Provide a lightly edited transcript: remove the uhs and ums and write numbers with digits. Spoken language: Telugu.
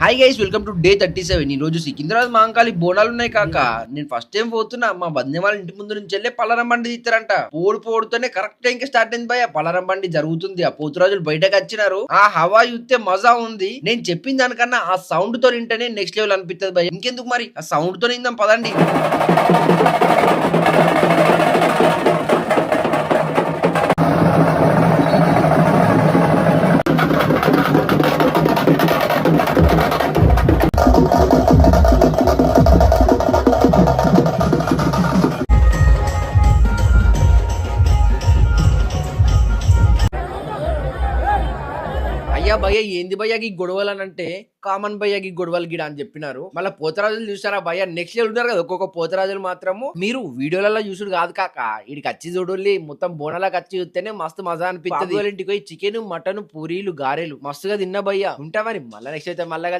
Hi guys, welcome to day 37. ఈ రోజు సికింద్రాబాద్ మహంకాళి బోనాలు ఉన్నాయి కాక. నేను ఫస్ట్ టైం పోతున్నా. మా వదిన వాళ్ళ ఇంటి ముందు నుంచి వెళ్ళే పలారం బండి తీస్తారంట. పోడుతోనే కరెక్ట్ టైం కి స్టార్ట్ అయింది భయ. పలారం బండి జరుగుతుంది. ఆ పోతురాజులు బయటకు వచ్చినారు. ఆ హవా చూస్తే మజా ఉంది. నేను చెప్పిన దానికన్నా ఆ సౌండ్ తో వింటేనే నెక్స్ట్ లెవెల్ అనిపిస్తుంది భయ. ఇంకెందుకు మరి ఆ సౌండ్ తో ఇందాం పదండి. అయ్యా భయ్య, ఏంది భయ్య ఈ గొడవలు అని అంటే, కామన్ భయ్య ఈ గొడవలు గిడ అని చెప్పినారు. మళ్ళీ పోతరాజులు చూసారా భయ్య, నెక్స్ట్ లెవెల్ ఉన్నారు కదా ఒక్కొక్క పోతరాజులు మాత్రము. మీరు వీడియోలలో చూసుడు కాదు కాక, ఇడికి వచ్చి చూడాలి. మొత్తం బోనాలకు వచ్చి చూస్తేనే మస్తు మజా అనిపిస్తుంది. ఇంటికి పోయి చికెన్, మటన్, పూరీలు, గారెలు మస్తుగా తిన్నా భయ్య. ఉంటా మరి మళ్ళీ నెక్స్ట్ అయితే మళ్ళీ